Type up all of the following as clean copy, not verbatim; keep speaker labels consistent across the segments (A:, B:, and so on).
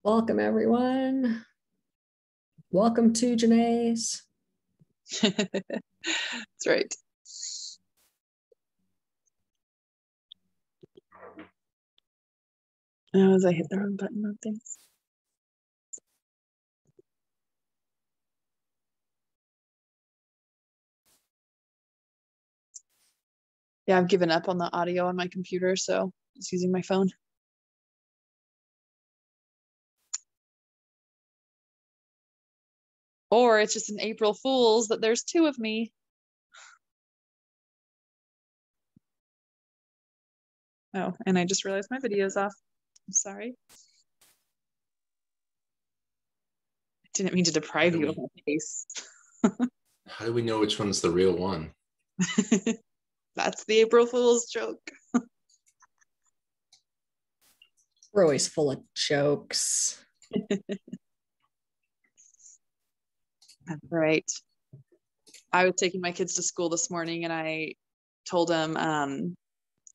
A: Welcome, everyone. Welcome to Janae's.
B: That's right. Oh, as I hit the wrong button on things. Yeah, I've given up on the audio on my computer, so just using my phone. Or it's just an April Fool's that there's two of me. Oh, and I just realized my video's off. I'm sorry. I didn't mean to deprive you of my face.
C: How do we know which one's the real one?
B: That's the April Fool's joke.
A: We're always full of jokes.
B: That's right. I was taking my kids to school this morning and I told them,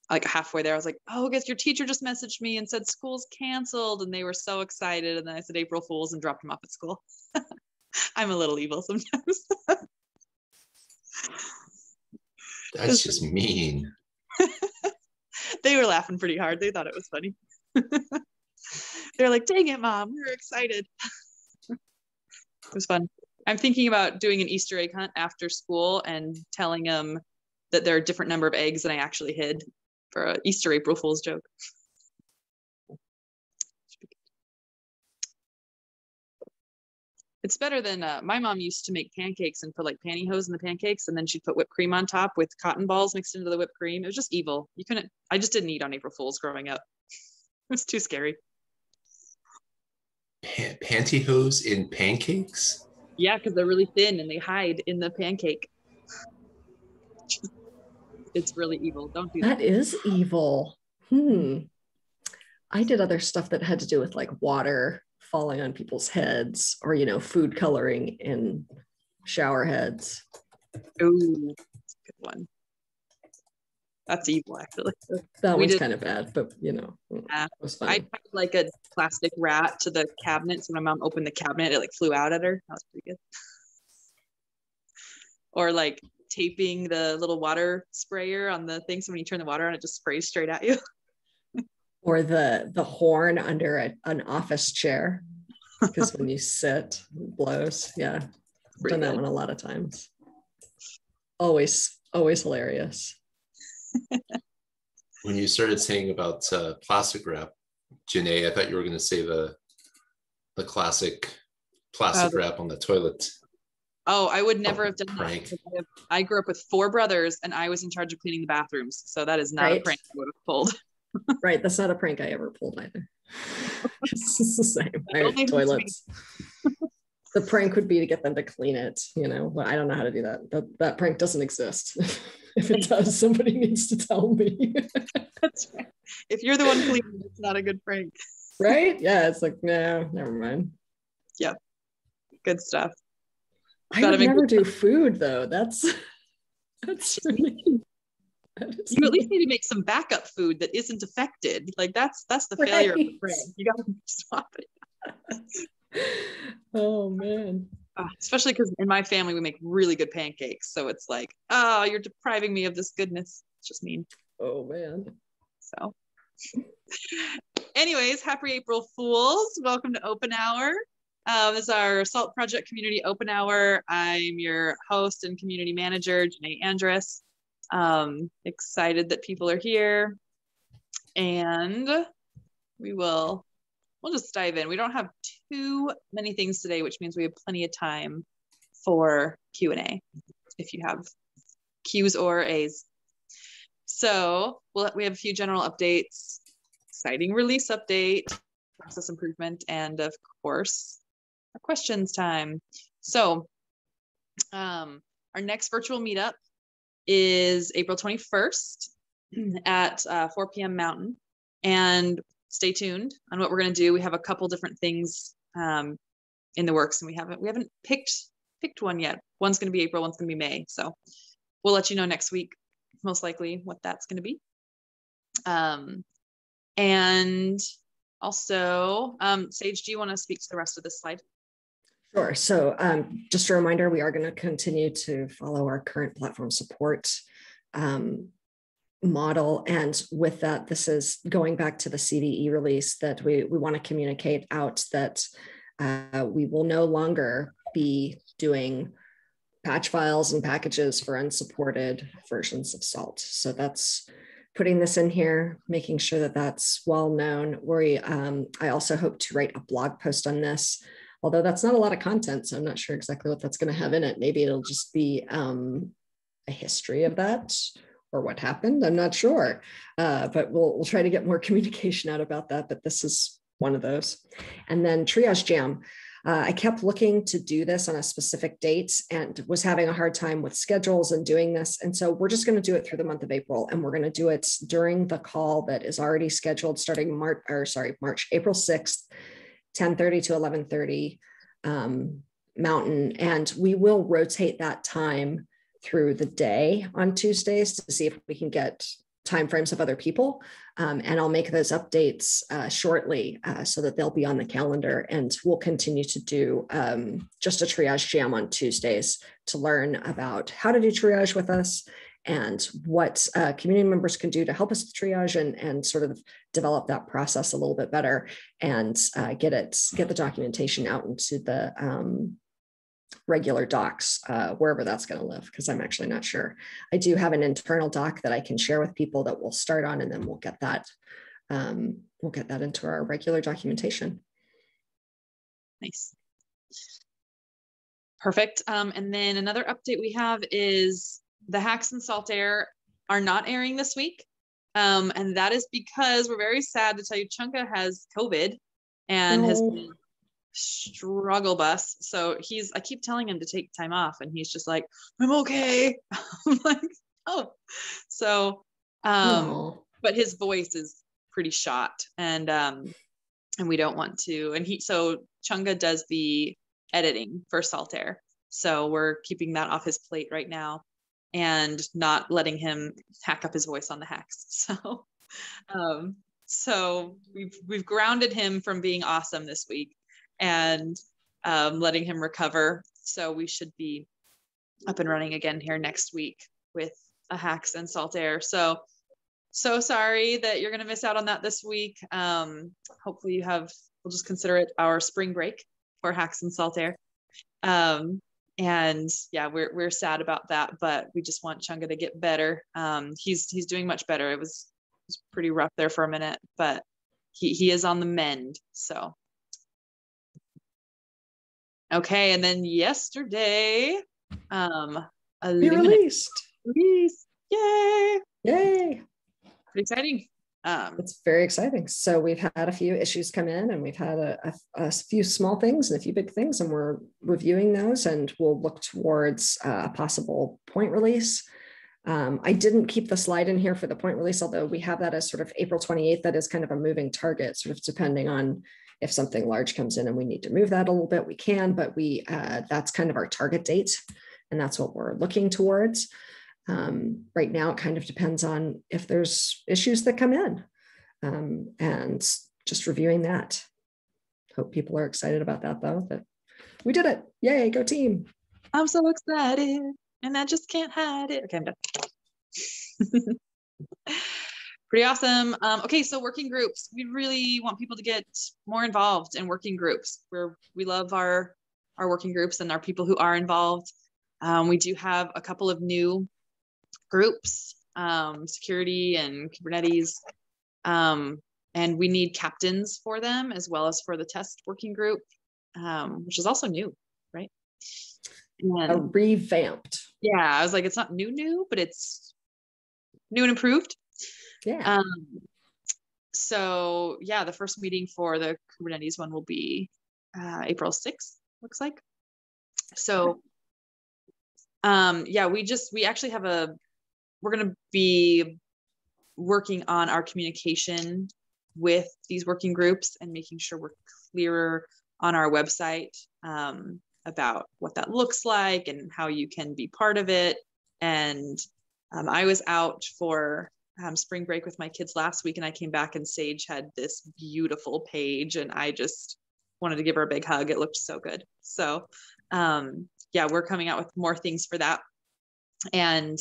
B: like halfway there, I was like, oh, I guess your teacher just messaged me and said school's canceled. And they were so excited. And then I said April Fool's and dropped them off at school. I'm a little evil sometimes.
C: That's just mean.
B: They were laughing pretty hard. They thought it was funny. They're like, dang it, Mom, we were excited. It was fun. I'm thinking about doing an Easter egg hunt after school and telling them that there are a different number of eggs than I actually hid for an Easter April Fool's joke. It's better than my mom used to make pancakes and put like pantyhose in the pancakes, and then she'd put whipped cream on top with cotton balls mixed into the whipped cream. It was just evil. I just didn't eat on April Fool's growing up. It was too scary.
C: Pantyhose in pancakes?
B: Yeah, because they're really thin and they hide in the pancake. It's really evil. Don't do that.
A: That is evil. I did other stuff that had to do with like water falling on people's heads or, food coloring in shower heads.
B: Ooh, that's a good one. That's evil, actually.
A: That one's kind of bad, but it was fun.
B: I tied like a plastic rat to the cabinet, so my mom opened the cabinet, it like flew out at her. That was pretty good. Or like taping the little water sprayer on the thing, so when you turn the water on, it just sprays straight at you.
A: Or the horn under an office chair, because when you sit, it blows. Yeah, I've done that one a lot of times. Always hilarious.
C: When you started saying about plastic wrap, Janae, I thought you were going to say the classic plastic wrap on the toilet.
B: Oh, I would never have done that. I grew up with 4 brothers and I was in charge of cleaning the bathrooms. So that is not a prank I would have pulled.
A: Right. That's not a prank I ever pulled either. It's the same. I have toilets. The prank would be to get them to clean it, but I don't know how to do that. That prank doesn't exist. If it does, somebody needs to tell me.
B: That's right. If you're the one cleaning, it's not a good prank.
A: Right? Yeah, it's like, no, never mind.
B: Yep. Good stuff.
A: I would never do food though. That's really,
B: you at least need to make some backup food that isn't affected. Like that's the failure of the prank. You got to stop it.
A: Oh man.
B: Especially because in my family we make really good pancakes, so it's like, oh, you're depriving me of this goodness. It's just mean.
A: Oh man.
B: So anyways, happy April Fools. Welcome to Open Hour. This is our SALT Project Community Open Hour. I'm your host and community manager, Janae Andrus. Excited that people are here, and we'll just dive in. We don't have too many things today, which means we have plenty of time for Q&A if you have Q's or A's. So we have a few general updates, exciting release update, process improvement, and of course, our questions time. So our next virtual meetup is April 21st at 4 p.m. Mountain. And stay tuned on what we're going to do. We have a couple different things in the works, and we haven't picked one yet. One's going to be April, one's going to be May. So we'll let you know next week, most likely, what that's going to be. And Also, Sage, do you want to speak to the rest of this slide?
A: Sure. So just a reminder, we are going to continue to follow our current platform support model. And with that, this is going back to the CVE release that we want to communicate out that we will no longer be doing patch files and packages for unsupported versions of Salt. So that's putting this in here, making sure that that's well known. I also hope to write a blog post on this, although that's not a lot of content, so I'm not sure exactly what that's going to have in it. Maybe it'll just be a history of that or what happened. I'm not sure, but we'll try to get more communication out about that. But this is one of those. And then Triage Jam. I kept looking to do this on a specific date and was having a hard time with schedules and doing this. And so we're just going to do it through the month of April, and we're going to do it during the call that is already scheduled starting March, April 6th, 10:30 to 11:30 Mountain. And we will rotate that time through the day on Tuesdays to see if we can get timeframes of other people. And I'll make those updates shortly so that they'll be on the calendar. And we'll continue to do just a triage jam on Tuesdays to learn about how to do triage with us and what community members can do to help us with triage and sort of develop that process a little bit better and get the documentation out into the regular docs, wherever that's going to live, because I'm actually not sure. I do have an internal doc that I can share with people that we'll start on, and then we'll get that into our regular documentation.
B: Nice. Perfect. And then another update we have is the Hacks and Salt Air are not airing this week. And that is because we're very sad to tell you Chunga has COVID and has been struggle bus. So I keep telling him to take time off and he's just like, I'm okay. I'm like, oh. So, but his voice is pretty shot and we don't want to, so Chunga does the editing for Salt Air. So we're keeping that off his plate right now and not letting him hack up his voice on the hacks. So we've grounded him from being awesome this week and letting him recover. So we should be up and running again here next week with a Hacks and Salt Air. So sorry that you're going to miss out on that this week. Hopefully we'll just consider it our spring break for Hacks and Salt Air. And yeah, we're sad about that, but we just want Chunga to get better. He's doing much better. It was pretty rough there for a minute, but he is on the mend. So. Okay, and then yesterday,
A: released.
B: Yay!
A: Pretty
B: exciting.
A: It's very exciting. So we've had a few issues come in, and we've had a few small things and a few big things, and we're reviewing those, and we'll look towards a possible point release. I didn't keep the slide in here for the point release, although we have that as sort of April 28th. That is kind of a moving target, sort of depending on if something large comes in and we need to move that a little bit, we can, but that's kind of our target date. And that's what we're looking towards. Right now, it kind of depends on if there's issues that come in and just reviewing that. Hope people are excited about that though, that we did it. Yay, go team.
B: I'm so excited and I just can't hide it. Okay, I'm done. Pretty awesome. Okay, so working groups. We really want people to get more involved in working groups. We love our working groups and our people who are involved. We do have a couple of new groups, security and Kubernetes, and we need captains for them as well as for the test working group, which is also new, right? And,
A: revamped.
B: Yeah, I was like, it's not new, but it's new and improved.
A: Yeah.
B: So yeah, the first meeting for the Kubernetes one will be April 6th, looks like. So yeah, we actually have we're going to be working on our communication with these working groups and making sure we're clearer on our website about what that looks like and how you can be part of it. And I was out for spring break with my kids last week, and I came back and Sage had this beautiful page, and I just wanted to give her a big hug. It looked so good. So yeah, we're coming out with more things for that. And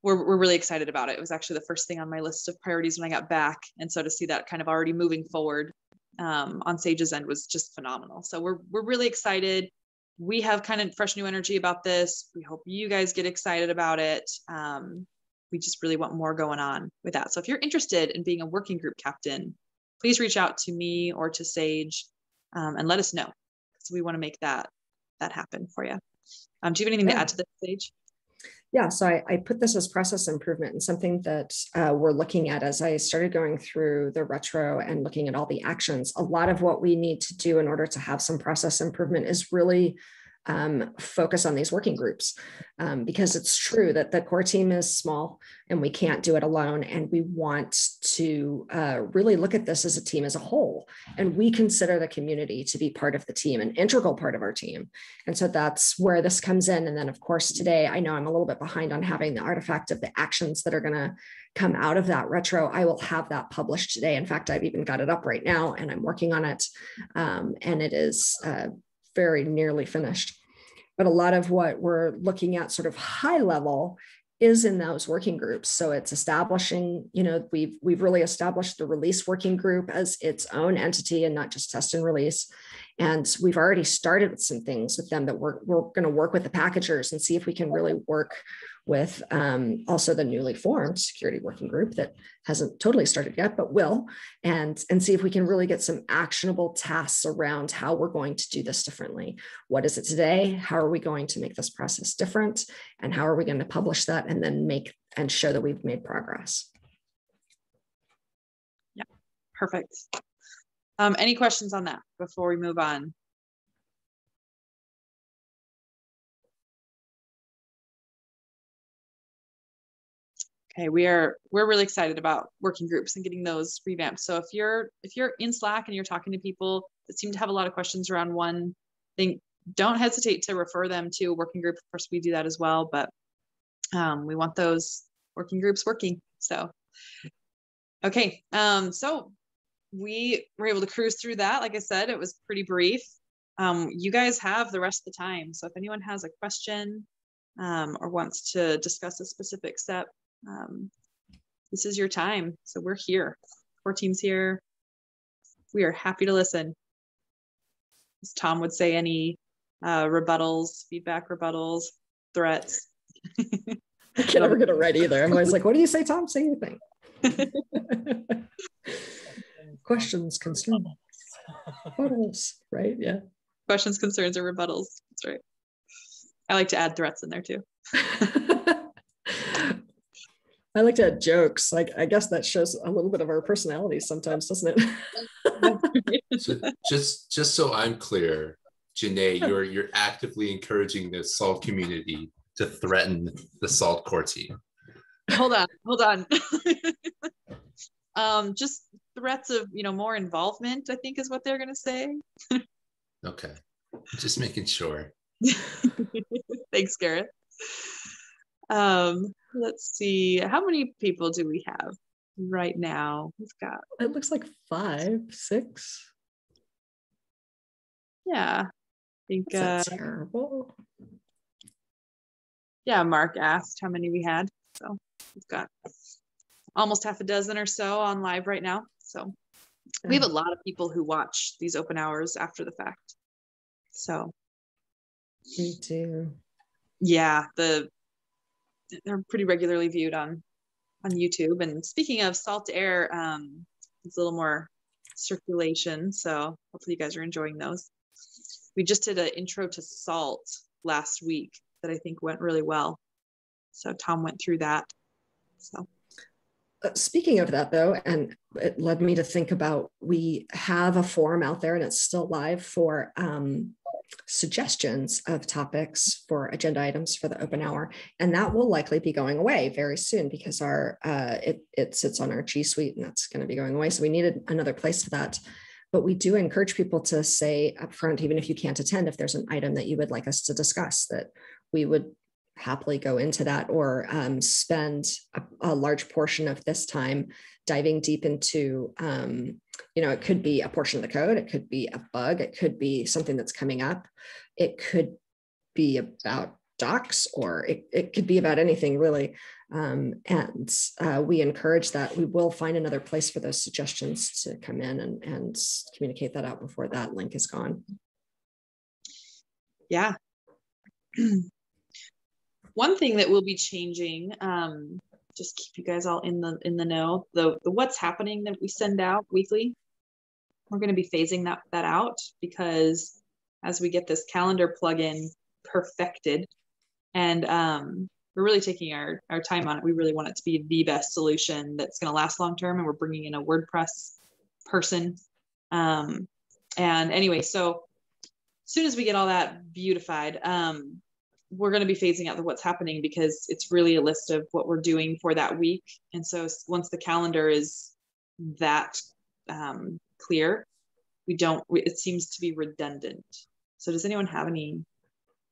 B: we're really excited about it. It was actually the first thing on my list of priorities when I got back. And so to see that kind of already moving forward on Sage's end was just phenomenal. So we're really excited. We have kind of fresh new energy about this. We hope you guys get excited about it. We just really want more going on with that. So if you're interested in being a working group captain, please reach out to me or to Sage and let us know. So we want to make that happen for you. Do you have anything to add to this, Sage?
A: Yeah, so I put this as process improvement, and something that we're looking at as I started going through the retro and looking at all the actions. A lot of what we need to do in order to have some process improvement is really focus on these working groups, because it's true that the core team is small and we can't do it alone. And we want to really look at this as a team as a whole. And we consider the community to be part of the team, an integral part of our team. And so that's where this comes in. And then of course, today, I know I'm a little bit behind on having the artifact of the actions that are going to come out of that retro. I will have that published today. In fact, I've even got it up right now and I'm working on it. And it is very nearly finished. But a lot of what we're looking at sort of high level is in those working groups. So it's establishing, we've really established the release working group as its own entity and not just test and release. And we've already started with some things with them that we're going to work with the packagers and see if we can really work with also the newly formed security working group that hasn't totally started yet, but will, and see if we can really get some actionable tasks around how we're going to do this differently. What is it today? How are we going to make this process different? And how are we going to publish that and then make and show that we've made progress?
B: Yeah, perfect. Any questions on that before we move on? Okay, we're really excited about working groups and getting those revamped. So if you're in Slack and you're talking to people that seem to have a lot of questions around one thing, don't hesitate to refer them to a working group. Of course, we do that as well, but we want those working groups working. So, okay, so we were able to cruise through that. Like I said, it was pretty brief. You guys have the rest of the time. So if anyone has a question or wants to discuss a specific step, this is your time. So we're here. Core team's here. We are happy to listen. As Tom would say, any rebuttals, feedback, rebuttals, threats.
A: I can't ever get it right either. I'm always like, what do you say, Tom? Say anything. Questions, concerns, rebuttals, right? Yeah.
B: Questions, concerns, or rebuttals. That's right. I like to add threats in there too.
A: I like to add jokes. Like, I guess that shows a little bit of our personalities sometimes, doesn't it?
C: So just so I'm clear, Janae, you're actively encouraging the SALT community to threaten the SALT core team.
B: Hold on. Just threats of more involvement, I think is what they're gonna say.
C: Okay, just making sure.
B: Thanks, Garrett. Let's see, how many people do we have right now? We've got,
A: it looks like 5, 6.
B: Yeah, I think
A: that's terrible.
B: Yeah, Mark asked how many we had, so we've got almost half a dozen or so on live right now. So we have a lot of people who watch these open hours after the fact. So
A: me too.
B: Yeah, they're pretty regularly viewed on YouTube. And speaking of Salt Air, it's a little more circulation, so hopefully you guys are enjoying those. We just did an intro to Salt last week that I think went really well. So Tom went through that. So
A: speaking of that though, and it led me to think about, we have a forum out there and it's still live for suggestions of topics for agenda items for the open hour, and that will likely be going away very soon because our it sits on our G Suite and that's going to be going away. So we needed another place for that. But we do encourage people to say up front, even if you can't attend, if there's an item that you would like us to discuss, that we would happily go into that, or spend a large portion of this time diving deep into, it could be a portion of the code, it could be a bug, it could be something that's coming up, it could be about docs, or it could be about anything really. And we encourage that. We will find another place for those suggestions to come in and communicate that out before that link is gone.
B: Yeah. One thing that will be changing, just keep you guys all in the know, the what's happening that we send out weekly, we're going to be phasing that out, because as we get this calendar plugin perfected, and we're really taking our time on it. We really want it to be the best solution that's going to last long term, and we're bringing in a WordPress person. And anyway, so as soon as we get all that beautified, we're going to be phasing out the what's happening, because it's really a list of what we're doing for that week. And so once the calendar is that clear, it seems to be redundant. So does anyone have any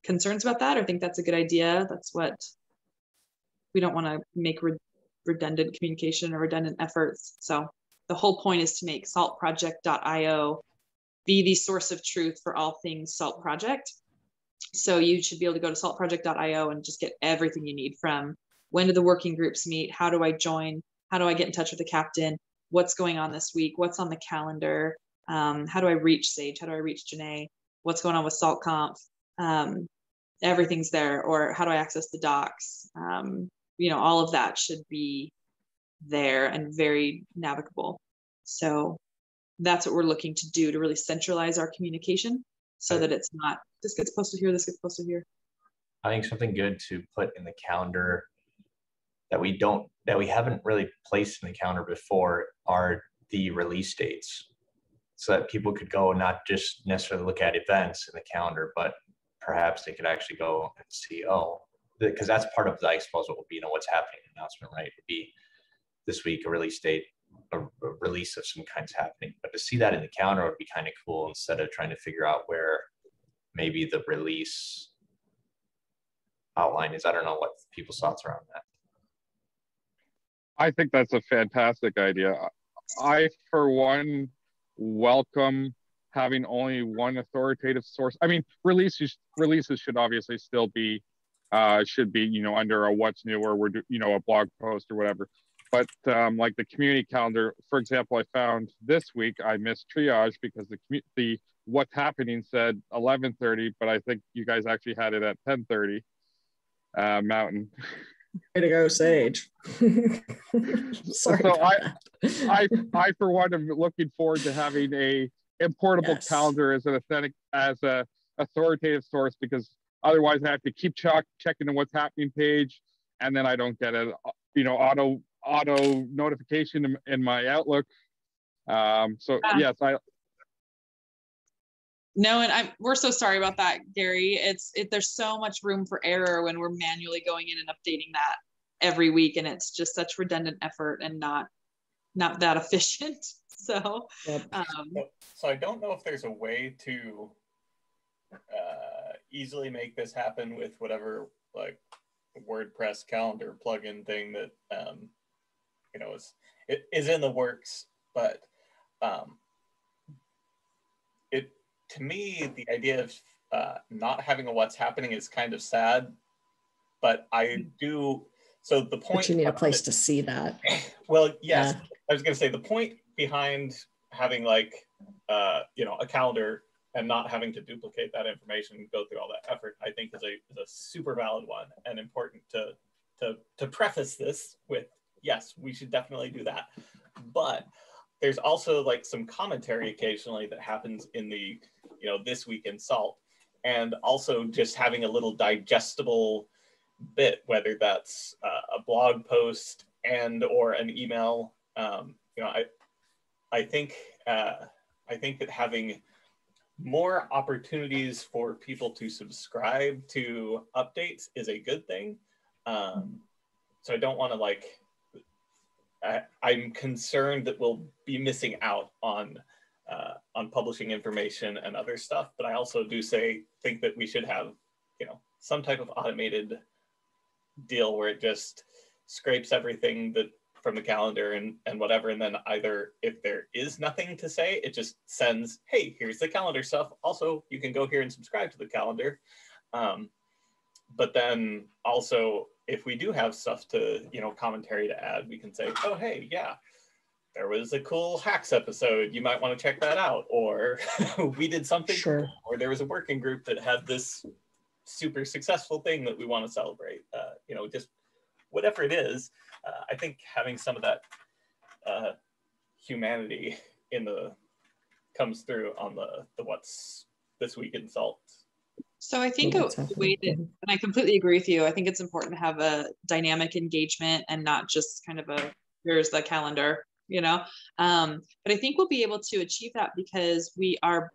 B: concerns about that, or think that's a good idea? We don't want to make redundant communication or redundant efforts. So the whole point is to make saltproject.io be the source of truth for all things Salt Project. So you should be able to go to saltproject.io and just get everything you need, from when do the working groups meet, how do I join, how do I get in touch with the captain, what's going on this week, what's on the calendar, how do I reach Sage, how do I reach Janae, what's going on with SaltConf, everything's there, or how do I access the docs, all of that should be there and very navigable. So that's what we're looking to do, to really centralize our communication, so that it's not, this gets posted here, this gets posted here.
D: I think something good to put in the calendar that we haven't really placed in the calendar before are the release dates, so that people could go not just necessarily look at events in the calendar, but perhaps they could actually go and see, because that's part of the, I suppose, what will be, what's happening announcement, right? It would be this week a release date, a release of some kinds happening. But to see that in the calendar would be kind of cool, instead of trying to figure out where maybe the release outline is. I don't know what people's thoughts are on that.
E: I think that's a fantastic idea. I, for one, welcome having only one authoritative source. I mean, releases should obviously still be, under a what's new, or a blog post or whatever. But like the community calendar, for example, I found this week I missed triage because the what's happening said 11:30, but I think you guys actually had it at 10:30 Mountain.
A: Way to go, Sage. Sorry.
E: So I for one am looking forward to having a importable calendar as a authoritative source, because otherwise I have to keep checking the what's happening page, and then I don't get a auto notification in my Outlook. Yes,
B: No, and we're so sorry about that, Gary. There's so much room for error when we're manually going in and updating that every week, and it's just such redundant effort and not that efficient. So,
F: so I don't know if there's a way to easily make this happen with whatever like WordPress calendar plugin thing that is in the works, but to me, the idea of not having a what's happening is kind of sad, but I do. So the point.
A: But you need a place to see that.
F: Well, yes, I was going to say the point behind having a calendar and not having to duplicate that information and go through all that effort, I think is a super valid one, and important to preface this with, yes, we should definitely do that. But there's also some commentary occasionally that happens in the, This Week in Salt, and also just having a little digestible bit, whether that's a blog post or an email. I think that having more opportunities for people to subscribe to updates is a good thing. So I don't want to I'm concerned that we'll be missing out on publishing information and other stuff, but I also do think that we should have, some type of automated deal where it just scrapes everything that from the calendar and whatever, and then either if there is nothing to say, it just sends, hey, here's the calendar stuff. Also, you can go here and subscribe to the calendar. But then also, if we do have stuff to, commentary to add, we can say, oh, hey, yeah, there was a cool hacks episode. You might want to check that out. Or we did something,
A: sure.
F: Or there was a working group that had this super successful thing that we want to celebrate. Just whatever it is. I think having some of that humanity comes through on the what's this week in salt.
B: So I think a way that, and I completely agree with you, I think it's important to have a dynamic engagement and not just kind of here's the calendar, but I think we'll be able to achieve that because we are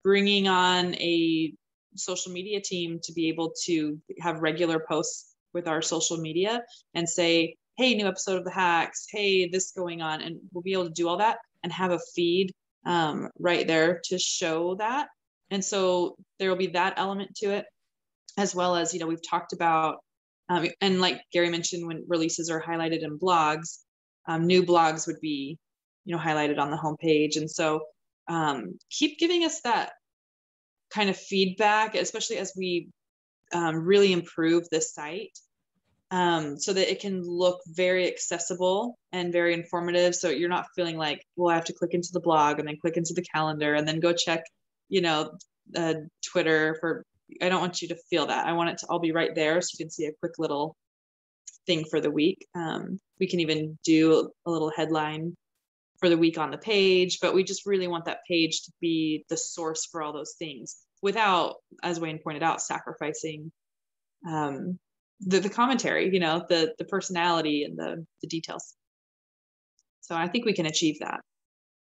B: bringing on a social media team to be able to have regular posts with our social media and say, hey, new episode of the hacks, hey, this going on. And we'll be able to do all that and have a feed right there to show that. And so there will be that element to it, as well as, we've talked about, and like Gary mentioned, when releases are highlighted in blogs, new blogs would be, highlighted on the homepage. And so keep giving us that kind of feedback, especially as we really improve the site, so that it can look very accessible and very informative. So you're not feeling like, well, I have to click into the blog and then click into the calendar and then go check Twitter for, I don't want you to feel that. I want it to all be right there so you can see a quick little thing for the week. We can even do a little headline for the week on the page, but we just really want that page to be the source for all those things without, as Wayne pointed out, sacrificing the commentary, the personality and the details. So I think we can achieve that,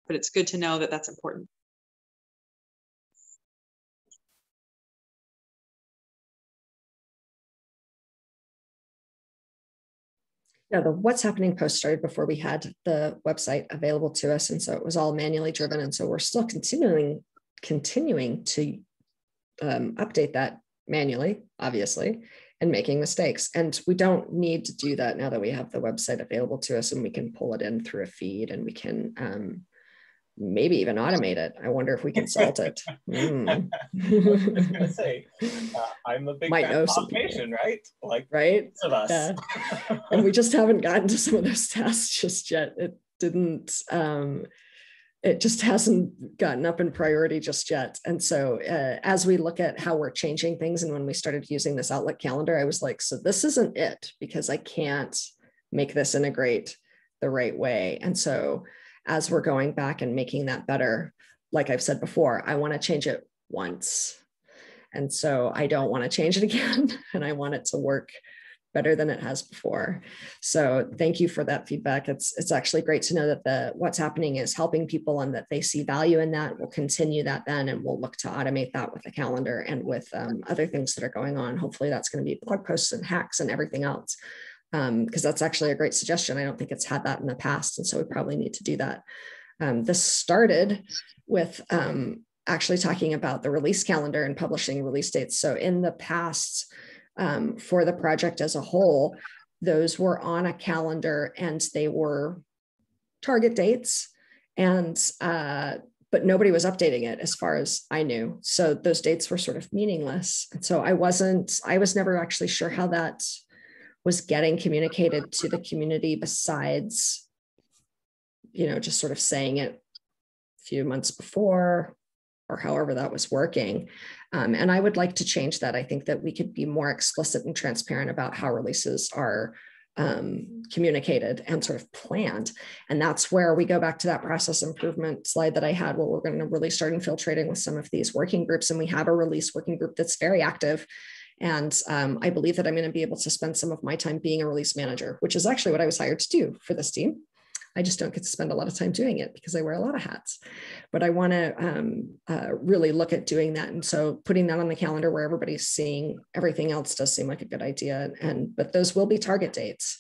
B: but it's good to know that that's important.
A: Yeah, the What's Happening post started before we had the website available to us. And so it was all manually driven. And so we're still continuing to update that manually, obviously, and making mistakes. And we don't need to do that now that we have the website available to us and we can pull it in through a feed and we can maybe even automate it. I wonder if we can salt it.
F: I was just gonna say, I'm a big fan of automation, right? Like,
A: right?
F: Of us.
A: Yeah. And we just haven't gotten to some of those tasks just yet. It didn't. It just hasn't gotten up in priority just yet. And so as we look at how we're changing things, and when we started using this Outlook calendar, I was like, so this isn't it, because I can't make this integrate the right way. And so as we're going back and making that better, like I've said before, I want to change it once. And so I don't want to change it again. And I want it to work better than it has before. So thank you for that feedback. It's actually great to know that What's Happening is helping people and that they see value in that. We'll continue that then, and we'll look to automate that with the calendar and with other things that are going on. Hopefully that's going to be blog posts and hacks and everything else. Because that's actually a great suggestion. I don't think it's had that in the past. And so we probably need to do that. This started with actually talking about the release calendar and publishing release dates. So in the past, for the project as a whole, those were on a calendar and they were target dates, and but nobody was updating it as far as I knew. So those dates were sort of meaningless. And so I was never actually sure how that was getting communicated to the community besides, just sort of saying it a few months before or however that was working. And I would like to change that. I think that we could be more explicit and transparent about how releases are communicated and sort of planned. And that's where we go back to that process improvement slide that I had, where we're going to really start infiltrating with some of these working groups. And we have a release working group that's very active. And I believe that I'm going to be able to spend some of my time being a release manager, which is actually what I was hired to do for this team. I just don't get to spend a lot of time doing it because I wear a lot of hats, but I want to really look at doing that. And so putting that on the calendar where everybody's seeing everything else does seem like a good idea. But those will be target dates.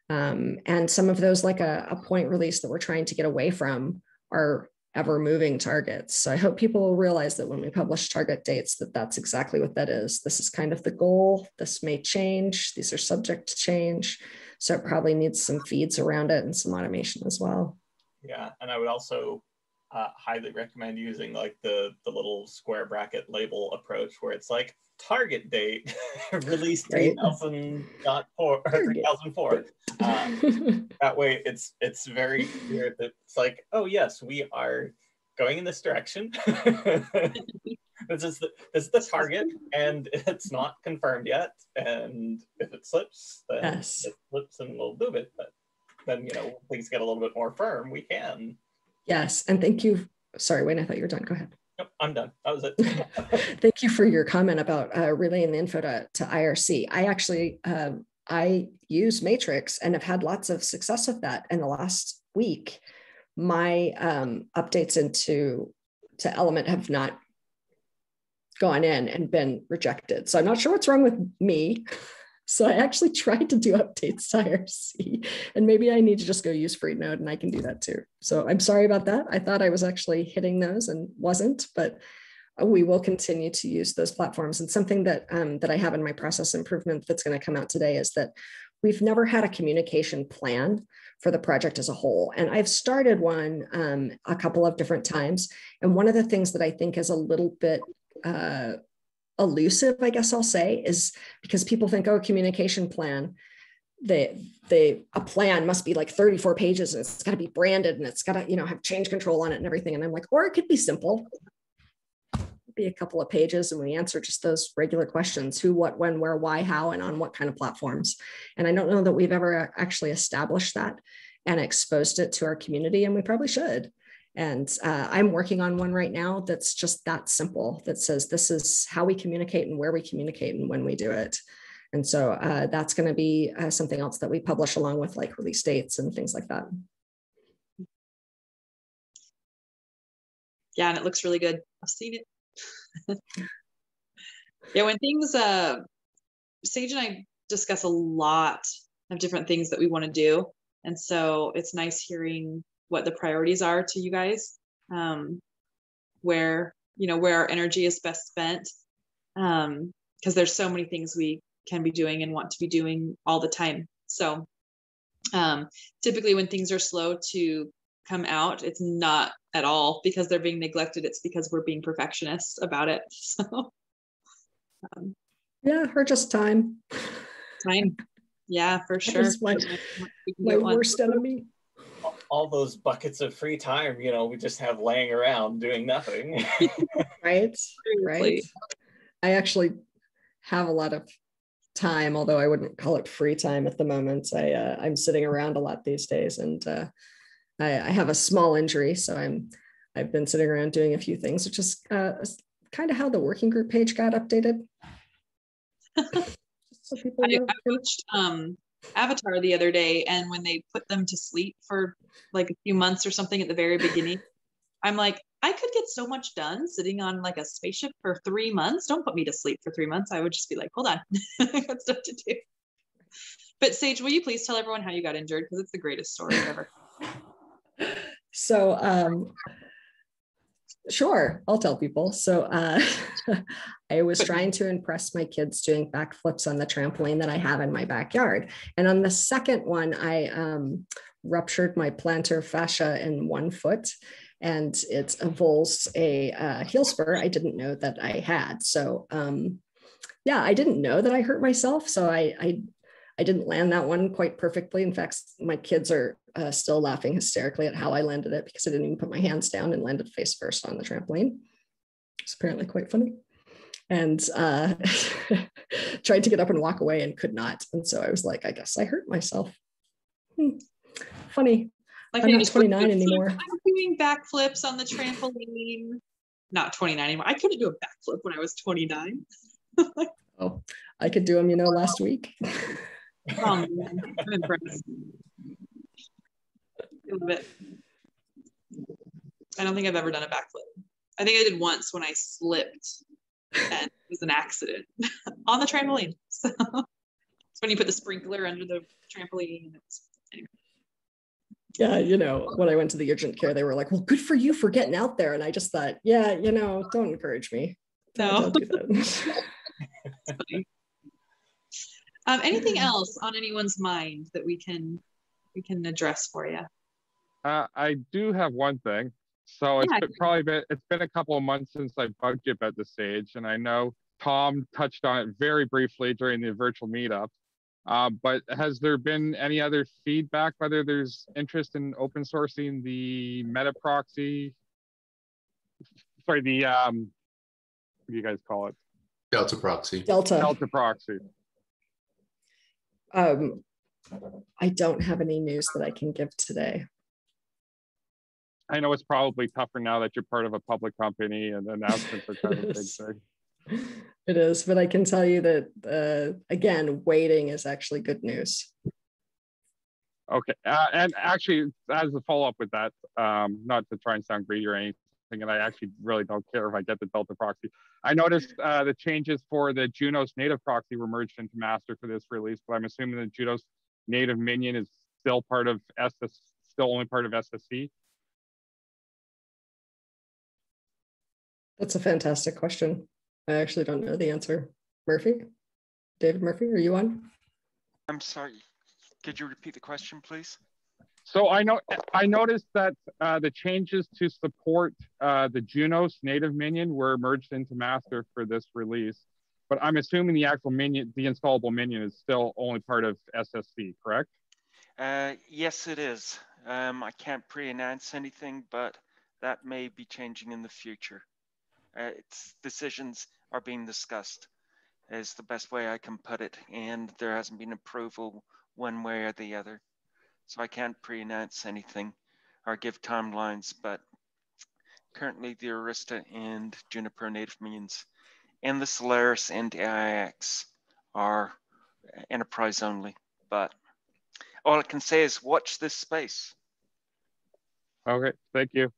A: And some of those, like a point release that we're trying to get away from, are ever moving targets. So I hope people will realize that when we publish target dates, that that's exactly what that is. This is kind of the goal. This may change. These are subject to change. So it probably needs some feeds around it and some automation as well.
F: Yeah, and I would also highly recommend using like the little square bracket label approach where it's like target date release 3004 or 3004. That way it's very clear that it's like, oh yes, we are going in this direction. This is the target, and it's not confirmed yet, and if it slips, then it slips and we'll move it. But then, you know, when things get a little bit more firm, we can.
A: Yes, and thank you. Sorry, Wayne, I thought you were done. Go ahead.
F: Nope, I'm done. That was it.
A: Thank you for your comment about relaying the info to IRC. I actually, I use Matrix and have had lots of success with that. In the last week, my updates to Element have not gone in and been rejected. So I'm not sure what's wrong with me. So I actually tried to do updates to IRC, and maybe I need to just go use Freenode, and I can do that too. So I'm sorry about that. I thought I was actually hitting those and wasn't, but we will continue to use those platforms. And something that that I have in my process improvement that's going to come out today is that we've never had a communication plan for the project as a whole. And I've started one a couple of different times. And one of the things that I think is a little bit elusive, I guess I'll say, is because people think, oh, communication plan, a plan must be like 34 pages and it's got to be branded and it's got to, you know, have change control on it and everything. And I'm like, or it could be simple. Be a couple of pages and we answer just those regular questions: who, what, when, where, why, how, and on what kind of platforms. And I don't know that we've ever actually established that and exposed it to our community, and we probably should. And I'm working on one right now that's just that simple, that says this is how we communicate and where we communicate and when we do it. And so that's going to be something else that we publish along with like release dates and things like that.
B: Yeah, and it looks really good. I've seen it. Yeah, when things, Sage and I discuss a lot of different things that we want to do. And so it's nice hearing what the priorities are to you guys, where, you know, where our energy is best spent. Because there's so many things we can be doing and want to be doing all the time. So typically when things are slow to come out, it's not at all because they're being neglected. It's because we're being perfectionists about it. So
A: yeah, or just time.
B: Time. Yeah, for sure.
A: My worst enemy.
F: All those buckets of free time, you know, we just have laying around doing nothing.
A: Right. I actually have a lot of time, although I wouldn't call it free time at the moment. I'm sitting around a lot these days, and I have a small injury, so I've been sitting around doing a few things, which is kind of how the working group page got updated. So people
B: I watched Avatar the other day, and when they put them to sleep for like a few months or something at the very beginning, I'm like, I could get so much done sitting on like a spaceship for 3 months. Don't put me to sleep for 3 months. I would just be like, hold on, I got stuff to do. But Sage, will you please tell everyone how you got injured? Because it's the greatest story ever.
A: So sure, I'll tell people. So I was trying to impress my kids doing backflips on the trampoline that I have in my backyard. And on the second one, I ruptured my plantar fascia in one foot, and it involves a heel spur I didn't know that I had. So yeah, I didn't know that I hurt myself. So I didn't land that one quite perfectly. In fact, my kids are still laughing hysterically at how I landed it, because I didn't even put my hands down and landed face first on the trampoline. It's apparently quite funny. And tried to get up and walk away and could not. And so I was like, I guess I hurt myself. Funny.
B: Like
A: I'm not 29 anymore.
B: I'm doing backflips on the trampoline. Not 29 anymore. I couldn't do a backflip when I was 29.
A: Oh, I could do them, you know, last week.
B: Oh, man. I'm impressed. A little bit. I don't think I've ever done a backflip. I think I did once when I slipped, and it was an accident on the trampoline. So it's when you put the sprinkler under the trampoline. Anyway.
A: Yeah, you know, when I went to the urgent care, they were like, well, good for you for getting out there. And I just thought, yeah, you know, don't encourage me. Don't do that.
B: Anything else on anyone's mind that we can address for you?
E: I do have one thing. So it's been a couple of months since I bugged you about the Sage, and I know Tom touched on it very briefly during the virtual meetup. But has there been any other feedback, whether there's interest in open sourcing the meta proxy? Sorry, the what do you guys call it?
C: Delta proxy.
A: Delta
E: proxy.
A: I don't have any news that I can give today.
E: I know it's probably tougher now that you're part of a public company and announcements are kind of a big thing.
A: It is, but I can tell you that, again, waiting is actually good news.
E: Okay, and actually, as a follow-up with that, not to try and sound greedy or anything, and I actually really don't care if I get the Delta proxy. I noticed the changes for the Junos native proxy were merged into master for this release, but I'm assuming the Junos native minion is still part of still only part of SSC.
A: That's a fantastic question. I actually don't know the answer. Murphy? David Murphy, are you on?
G: I'm sorry. Could you repeat the question, please?
E: So I noticed that the changes to support the Junos native minion were merged into master for this release, but I'm assuming the actual minion, the installable minion, is still only part of SSC, correct?
G: Yes, it is. I can't pre-announce anything, but that may be changing in the future. Its decisions are being discussed, is the best way I can put it, and there hasn't been approval one way or the other. So I can't pre-announce anything or give timelines, but currently the Arista and Juniper native minions and the Solaris and AIX are enterprise only. But all I can say is watch this space.
E: Okay, thank you.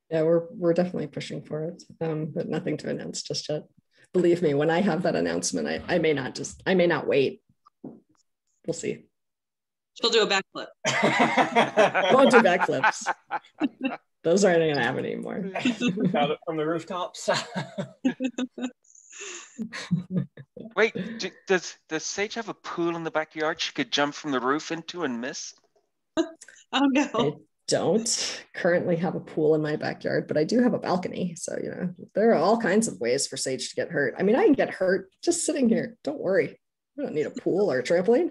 A: Yeah, we're definitely pushing for it, but nothing to announce just yet. Believe me, when I have that announcement, I may not wait. We'll see.
B: She'll do a backflip.
A: Won't do backflips. Those aren't going to happen anymore.
F: Got it from the rooftops.
G: Wait, does Sage have a pool in the backyard she could jump from the roof into and miss?
B: Oh no.
A: I don't currently have a pool in my backyard, but I do have a balcony. So, you know, there are all kinds of ways for Sage to get hurt. I mean, I can get hurt just sitting here. Don't worry. I don't need a pool or a trampoline.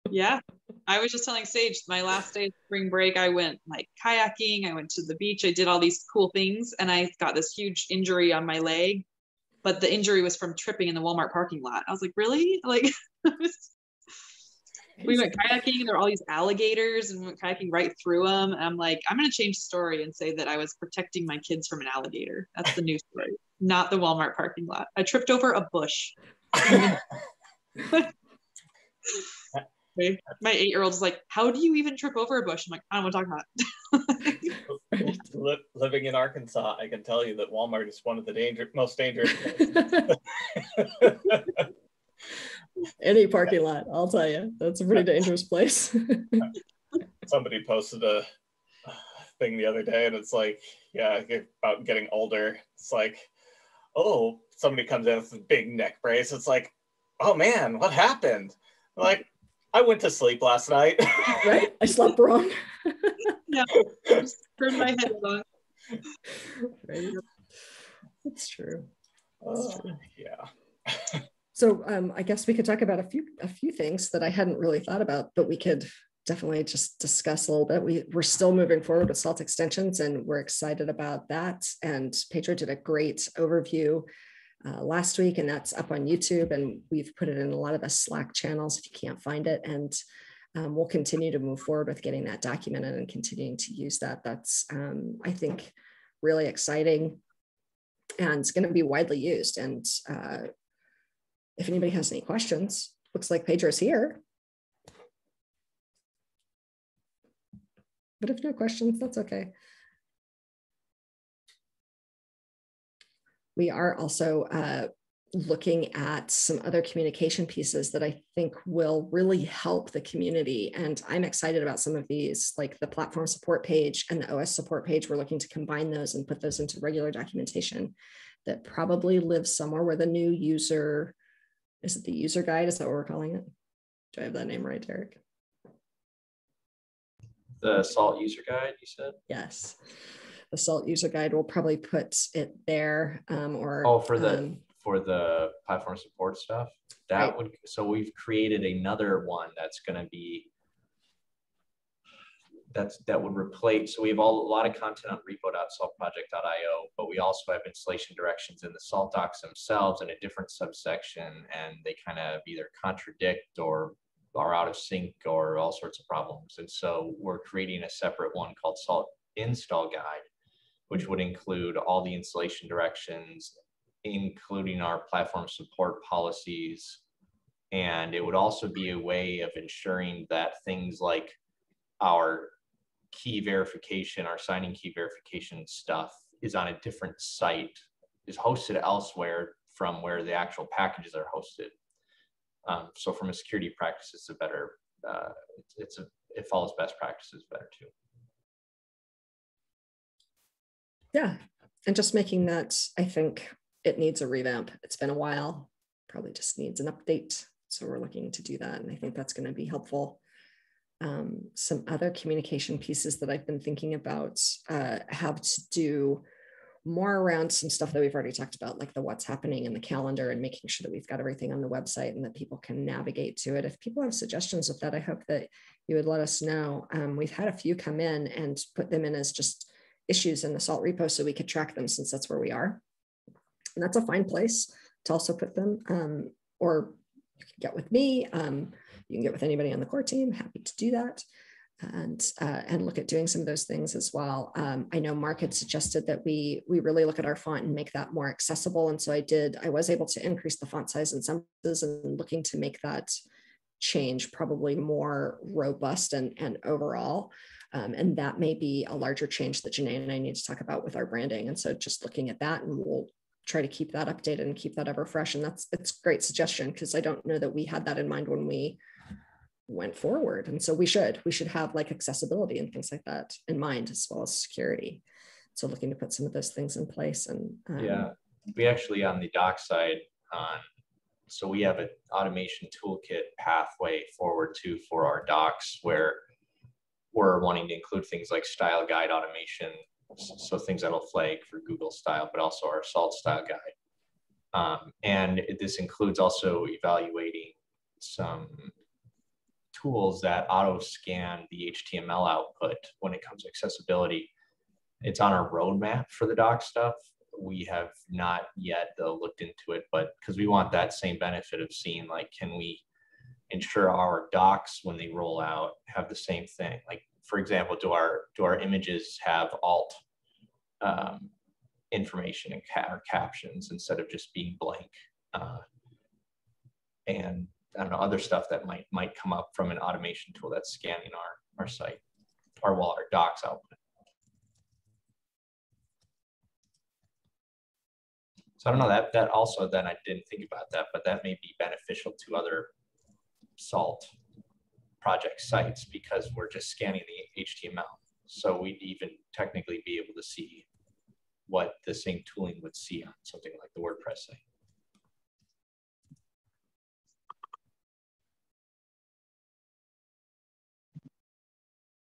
B: Yeah. I was just telling Sage, my last day of spring break, I went like kayaking, I went to the beach, I did all these cool things, and I got this huge injury on my leg. But the injury was from tripping in the Walmart parking lot. I was like, really? Like, we went kayaking, and there were all these alligators, and we went kayaking right through them. And I'm like, I'm going to change the story and say that I was protecting my kids from an alligator. That's the new story, not the Walmart parking lot. I tripped over a bush. My 8-year-old is like, how do you even trip over a bush? I'm like, I don't want to talk about
F: it. Living in Arkansas, I can tell you that Walmart is one of the most dangerous
A: Any parking lot, I'll tell you. That's a pretty dangerous place.
F: Somebody posted a thing the other day, and it's like, yeah, about getting older. It's like, oh, somebody comes in with a big neck brace. It's like, oh man, what happened? Like, I went to sleep last night.
A: Right? I slept wrong.
B: Yeah, just turned my head on.
A: Right. That's true.
F: Yeah.
A: So I guess we could talk about a few things that I hadn't really thought about, but we could definitely just discuss a little bit. We're still moving forward with salt extensions, and we're excited about that. And Pedro did a great overview last week, and that's up on YouTube, and we've put it in a lot of the Slack channels if you can't find it. And we'll continue to move forward with getting that documented and continuing to use that. That's, I think, really exciting, and it's going to be widely used. And if anybody has any questions, looks like Pedro's here. But if no questions, that's okay. We are also looking at some other communication pieces that I think will really help the community. And I'm excited about some of these, like the platform support page and the OS support page. We're looking to combine those and put those into regular documentation that probably lives somewhere where the new user, is it the user guide? Is that what we're calling it? Do I have that name right, Derek?
D: The SALT user guide, you said?
A: Yes. The SALT user guide will probably put it there,
D: for the platform support stuff. That would, so we've created another one that's going to be, that would replace, so we have a lot of content on repo.saltproject.io, but we also have installation directions in the SALT docs themselves in a different subsection, and they kind of either contradict or are out of sync or all sorts of problems. And so we're creating a separate one called SALT install guide, which would include all the installation directions, including our platform support policies. And it would also be a way of ensuring that things like our key verification, our signing key verification stuff is on a different site, is hosted elsewhere from where the actual packages are hosted. So from a security practice, it's a better, it follows best practices better too.
A: Yeah, and just making that, I think it needs a revamp. It's been a while, probably just needs an update. So we're looking to do that. And I think that's going to be helpful. Some other communication pieces that I've been thinking about have to do more around some stuff that we've already talked about, like the what's happening in the calendar and making sure that we've got everything on the website and that people can navigate to it. If people have suggestions with that, I hope that you would let us know. We've had a few come in and put them in as just issues in the SALT repo so we could track them, since that's where we are. And that's a fine place to also put them, or you can get with me. You can get with anybody on the core team, happy to do that. And look at doing some of those things as well. I know Mark had suggested that we really look at our font and make that more accessible. And so I was able to increase the font size in some places and looking to make that change probably more robust and overall. And that may be a larger change that Janae and I need to talk about with our branding. And so just looking at that, and we'll try to keep that updated and keep that ever fresh. And it's a great suggestion, because I don't know that we had that in mind when we went forward. And so we should have like accessibility and things like that in mind, as well as security. So looking to put some of those things in place. And
D: yeah, we actually on the doc side, so we have an automation toolkit pathway forward too for our docs, where we're wanting to include things like style guide automation, so things that'll flag for Google style, but also our SALT style guide. And this includes also evaluating some tools that auto scan the HTML output when it comes to accessibility. It's on our roadmap for the doc stuff. We have not yet looked into it, but because we want that same benefit of seeing, like, can we ensure our docs when they roll out have the same thing? Like, for example, do our images have alt information or captions instead of just being blank? And I don't know, other stuff that might come up from an automation tool that's scanning our site, our docs output. So I don't know, that also, then I didn't think about that, but that may be beneficial to other SALT project sites, because we're just scanning the HTML. So we'd even technically be able to see what the same tooling would see on something like the WordPress site.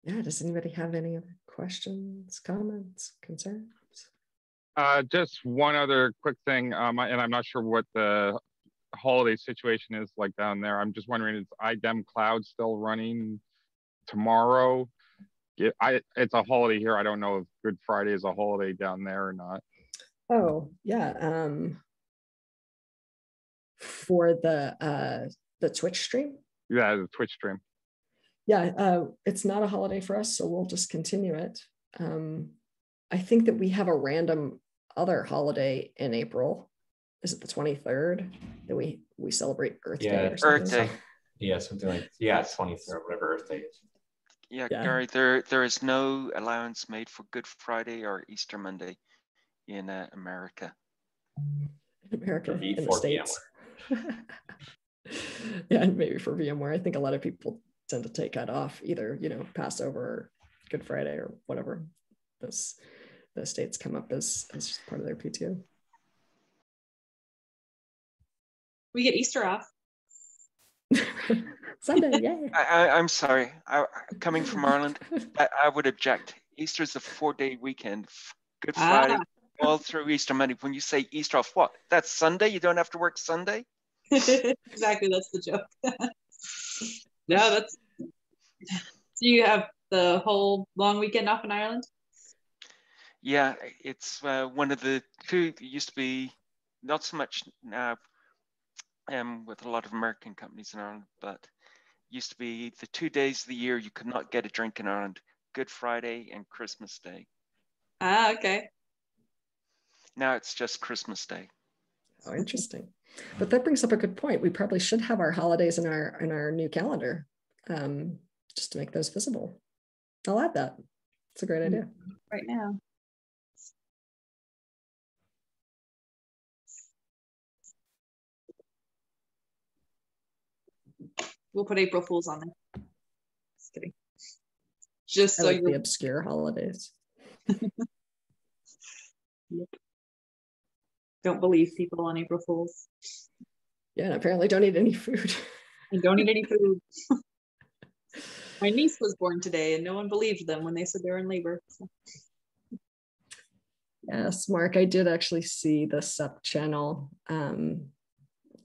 A: Yeah, does anybody have any other questions, comments, concerns?
E: Just one other quick thing, and I'm not sure what the holiday situation is like down there. I'm just wondering, is IDEM Cloud still running tomorrow? It's a holiday here. I don't know if Good Friday is a holiday down there or not.
A: Oh, yeah. For the Twitch stream?
E: Yeah, the Twitch stream.
A: Yeah, it's not a holiday for us, so we'll just continue it. I think that we have a random other holiday in April. Is it the 23rd that we celebrate Earth Day or something?
G: Earth Day.
D: Yeah, something like, yeah, 23rd, whatever Earth Day is.
G: Yeah, Gary, there is no allowance made for Good Friday or Easter Monday in America.
A: I America in the States. Yeah, maybe for VMware. I think a lot of people tend to take that off, either, Passover or Good Friday or whatever. Those dates come up as just part of their PTO.
B: We get Easter off.
A: Sunday, yay.
G: I'm sorry. Coming from Ireland, I would object. Easter is a 4-day weekend. Good Friday, all through Easter Monday. When you say Easter off, what? That's Sunday? You don't have to work Sunday?
B: Exactly, that's the joke. No, that's... So you have the whole long weekend off in Ireland?
G: Yeah, it's one of the two. It used to be not so much now with a lot of American companies in Ireland, but used to be the 2 days of the year you could not get a drink in Ireland: Good Friday and Christmas Day.
B: Okay.
G: Now it's just Christmas Day.
A: Oh, interesting. But that brings up a good point. We probably should have our holidays in our new calendar, just to make those visible. I'll add that. It's a great idea.
B: Right now. We'll put April Fools on there. Just kidding. Just so
A: the obscure holidays.
B: Yep. Don't believe people on April Fools.
A: Yeah, and apparently don't eat any food.
B: And don't eat any food. My niece was born today and no one believed them when they said they were in labor. So.
A: Yes, Mark, I did actually see the SEP channel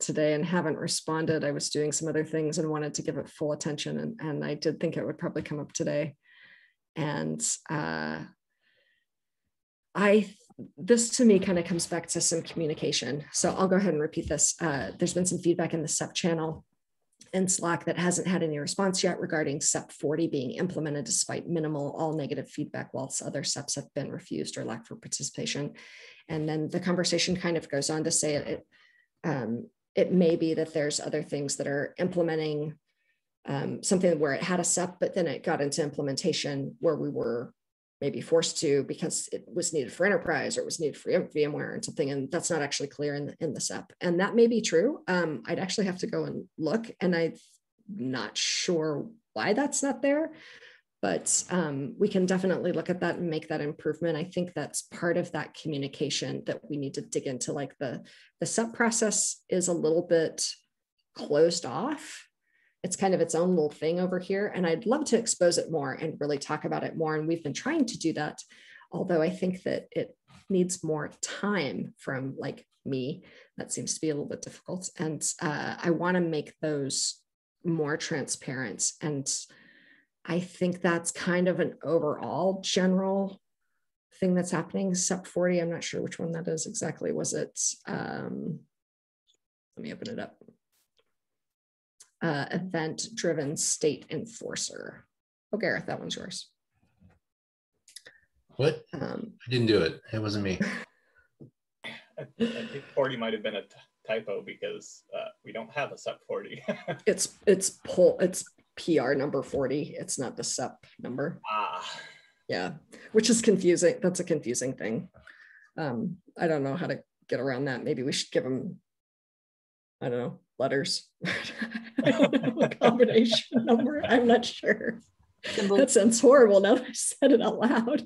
A: today and haven't responded. I was doing some other things and wanted to give it full attention, and I did think it would probably come up today. And this to me kind of comes back to some communication. So I'll go ahead and repeat this. There's been some feedback in the SEP channel in Slack that hasn't had any response yet regarding SEP 40 being implemented despite minimal all negative feedback, whilst other SEPs have been refused or lack for participation. And then the conversation kind of goes on to say it may be that there's other things that are implementing something where it had a SEP, but then it got into implementation where we were maybe forced to because it was needed for enterprise or it was needed for VMware and something, and that's not actually clear in the SEP. And that may be true. I'd actually have to go and look, and I'm not sure why that's not there, but we can definitely look at that and make that improvement. I think that's part of that communication that we need to dig into. Like the SEP process is a little bit closed off. It's kind of its own little thing over here. And I'd love to expose it more and really talk about it more. And we've been trying to do that, although I think that it needs more time from like me. That seems to be a little bit difficult. And I want to make those more transparent. And I think that's kind of an overall general thing that's happening. SEP 40, I'm not sure which one that is exactly. Was it, let me open it up. Event-driven state enforcer. Oh, Gareth, that one's yours.
C: What? I didn't do it. It wasn't me.
F: I think 40 might have been a typo because we don't have a SEP 40.
A: It's PR number 40. It's not the SEP number. Yeah, which is confusing. That's a confusing thing. I don't know how to get around that. Maybe we should give them, I don't know, letters. I don't know, a combination number. I'm not sure. That sounds horrible now that I said it out loud.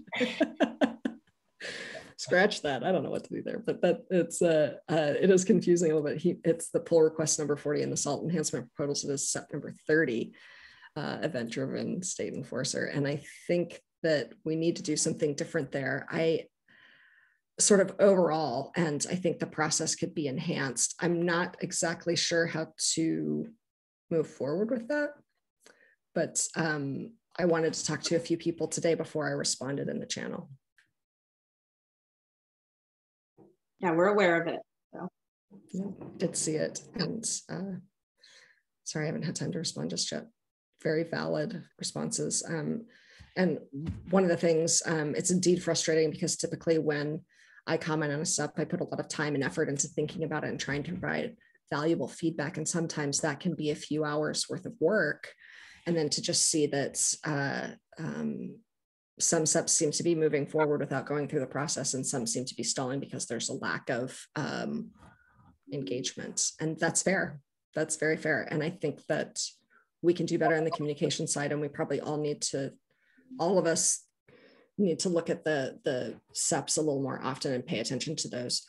A: Scratch that. I don't know what to do there, but it is confusing a little bit. It's the pull request number 40 and the SALT enhancement proposal is SEP number 30, event-driven state enforcer. And I think that we need to do something different there. I sort of overall, and I think the process could be enhanced. I'm not exactly sure how to move forward with that, but I wanted to talk to a few people today before I responded in the channel.
B: Yeah, we're aware of it. So.
A: Yeah, did see it, and sorry, I haven't had time to respond just yet. Very valid responses. And one of the things, it's indeed frustrating because typically when I comment on a SEP, I put a lot of time and effort into thinking about it and trying to provide valuable feedback. And sometimes that can be a few hours worth of work. And then to just see that some SEPs seem to be moving forward without going through the process, and some seem to be stalling because there's a lack of engagement. And that's fair. That's very fair. And I think that we can do better on the communication side. And we probably all of us need to look at the SEPs a little more often and pay attention to those.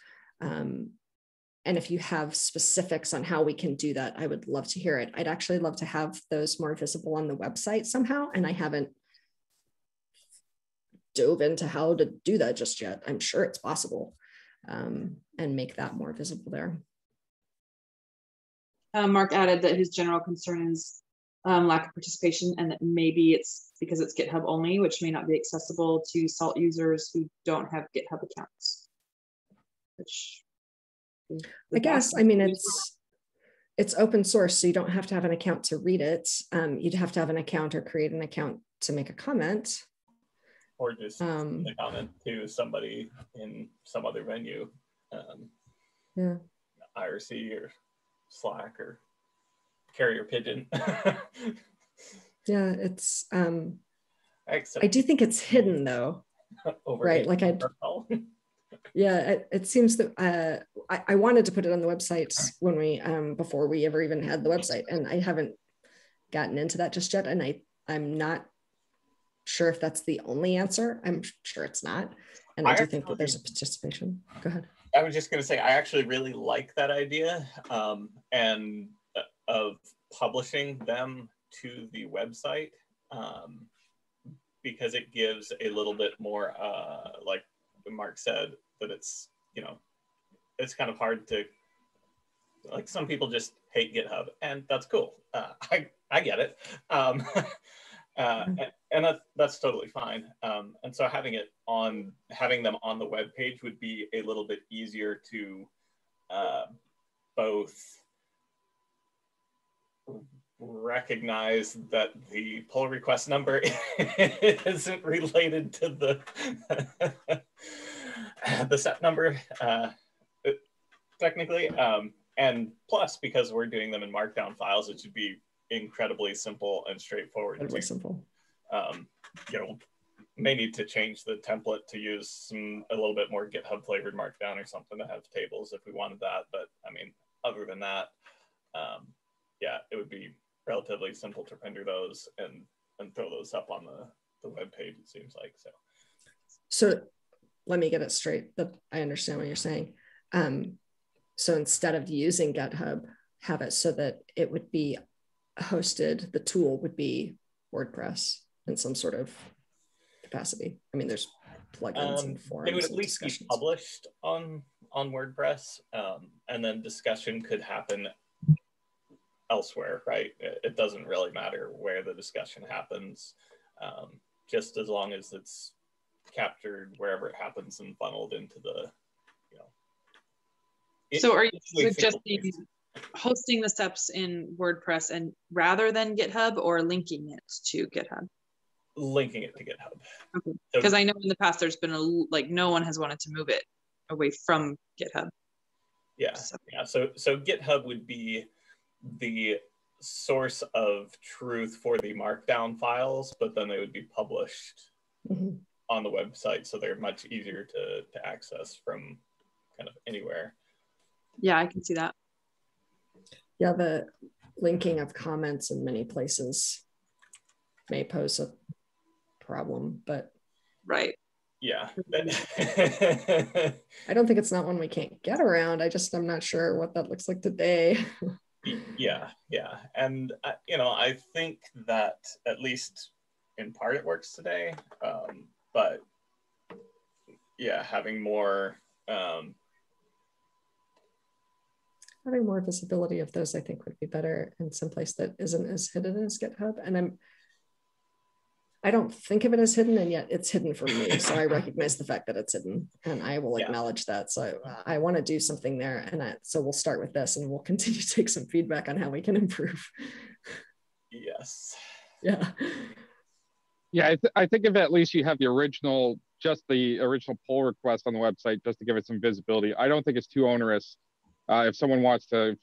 A: And if you have specifics on how we can do that, I would love to hear it. I'd actually love to have those more visible on the website somehow. And I haven't dove into how to do that just yet. I'm sure it's possible, and make that more visible there.
B: Mark added that his general concern is lack of participation, and that maybe it's because it's GitHub only, which may not be accessible to SALT users who don't have GitHub accounts. Which
A: I guess, I mean, it's open source, so you don't have to have an account to read it. You'd have to have an account or create an account to make a comment.
F: Or just send a comment to somebody in some other venue.
A: Yeah.
F: IRC or Slack or Carrier Pigeon.
A: Yeah, it's I do think it's hidden though. Right, like yeah, it seems that I wanted to put it on the website when we before we ever even had the website, and I haven't gotten into that just yet, and I'm not sure if that's the only answer. I'm sure it's not, and I do think that there's a participation. Go ahead.
F: I was just going to say, I actually really like that idea, and of publishing them to the website, because it gives a little bit more, like Mark said, that it's, it's kind of hard to, like, some people just hate GitHub, and that's cool. I get it. And that's totally fine. And so having them on the web page would be a little bit easier to both recognize that the pull request number isn't related to the SEP number technically, and plus, because we're doing them in Markdown files, it should be incredibly simple and straightforward.
A: Incredibly simple.
F: May need to change the template to use a little bit more GitHub flavored Markdown or something to have tables if we wanted that. But I mean, other than that, yeah, it would be relatively simple to render those and throw those up on the web page, it seems like.
A: So let me get it straight that I understand what you're saying. So instead of using GitHub, have it so that it would be hosted, the tool would be WordPress in some sort of capacity. I mean, there's plugins and forums.
F: They would at least be published on WordPress, and then discussion could happen elsewhere, right? It doesn't really matter where the discussion happens, just as long as it's captured wherever it happens and funneled into the,
B: So are you suggesting hosting the steps in WordPress and rather than GitHub, or linking it to GitHub?
F: Linking it to GitHub.
B: Okay. Because I know in the past there's been no one has wanted to move it away from GitHub.
F: Yeah. So GitHub would be the source of truth for the Markdown files, but then they would be published on the website, so they're much easier to access from kind of anywhere.
B: Yeah, I can see that.
A: Yeah, the linking of comments in many places may pose a problem, but
F: right. Yeah.
A: I don't think it's not one we can't get around. I'm not sure what that looks like today.
F: Yeah. And, I think that at least in part it works today. But yeah, having more
A: visibility of those, I think, would be better in some place that isn't as hidden as GitHub. And I don't think of it as hidden, and yet it's hidden for me. So I recognize the fact that it's hidden, and I will acknowledge that. So I want to do something there, and so we'll start with this, and we'll continue to take some feedback on how we can improve.
F: Yes.
A: Yeah.
E: Yeah, I think if at least you have the original pull request on the website, just to give it some visibility. I don't think it's too onerous if someone wants to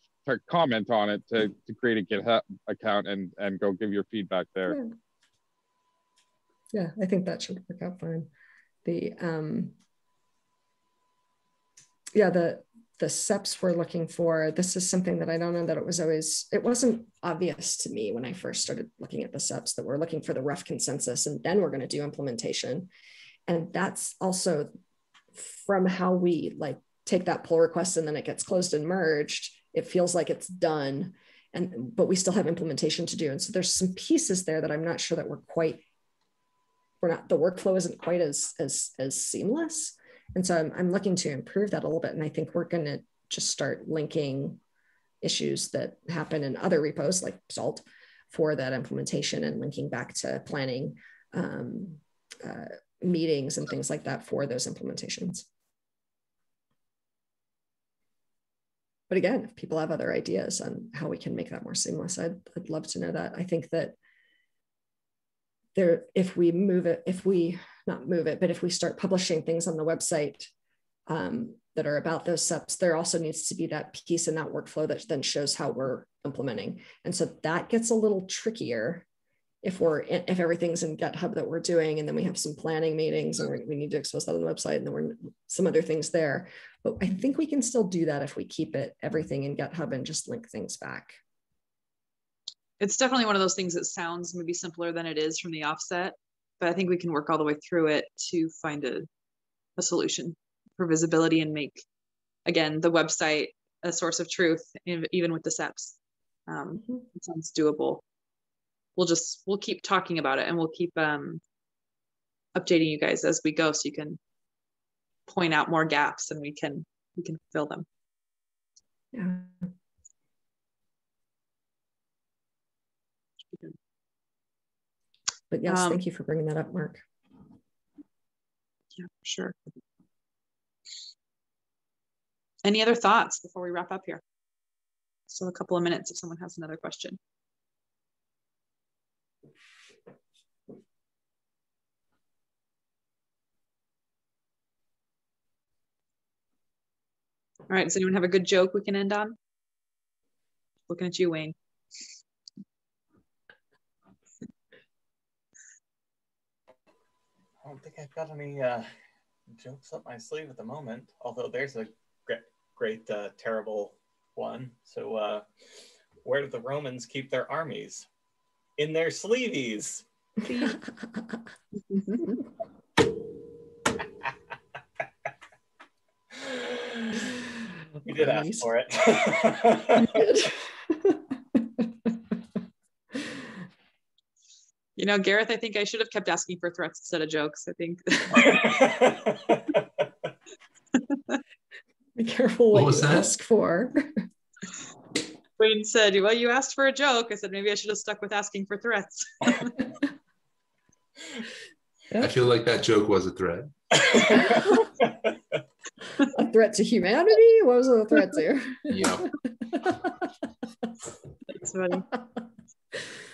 E: comment on it to create a GitHub account and go give your feedback there.
A: Yeah, I think that should work out fine. The the SEPs we're looking for, this is something that I don't know that it wasn't obvious to me when I first started looking at the SEPs that we're looking for the rough consensus and then we're going to do implementation. And that's also from how we like take that pull request and then it gets closed and merged. It feels like it's done, but we still have implementation to do. And so there's some pieces there that I'm not sure that the workflow isn't quite as seamless. And so I'm looking to improve that a little bit. And I think we're going to just start linking issues that happen in other repos like SALT for that implementation and linking back to planning meetings and things like that for those implementations. But again, if people have other ideas on how we can make that more seamless, I'd love to know that. I think that if we start publishing things on the website that are about those SEPs, there also needs to be that piece in that workflow that then shows how we're implementing. And so that gets a little trickier if everything's in GitHub that we're doing, and then we have some planning meetings and we need to expose that on the website, and then we're some other things there. But I think we can still do that if we keep everything in GitHub and just link things back.
B: It's definitely one of those things that sounds maybe simpler than it is from the offset, but I think we can work all the way through it to find a solution for visibility and make, again, the website a source of truth, even with the SEPs. It sounds doable. We'll keep talking about it, and we'll keep updating you guys as we go, so you can point out more gaps and we can fill them.
A: Yeah. But yes, thank you for bringing that up, Mark.
B: Yeah, for sure. Any other thoughts before we wrap up here? Still a couple of minutes if someone has another question. All right, does anyone have a good joke we can end on? Looking at you, Wayne.
F: I don't think I've got any jokes up my sleeve at the moment, although there's a great terrible one. So where do the Romans keep their armies? In their sleeveys. You did ask for it.
B: You know, Gareth, I think I should have kept asking for threats instead of jokes. I think.
A: Be careful what you ask for.
B: Wayne said, well, you asked for a joke. I said, maybe I should have stuck with asking for threats.
C: I feel like that joke was a threat.
A: A threat to humanity? What was it a threat to?
C: Yeah.
B: That's funny.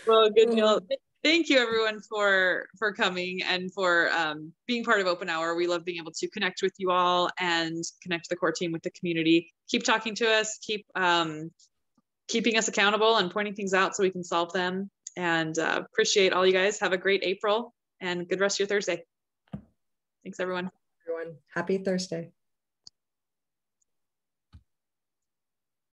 B: Well, good deal. Thank you everyone for coming and for being part of Open Hour. We love being able to connect with you all and connect the core team with the community. Keep talking to us, keep keeping us accountable and pointing things out so we can solve them. And appreciate all you guys. Have a great April and good rest of your Thursday. Thanks everyone.
A: Happy Thursday.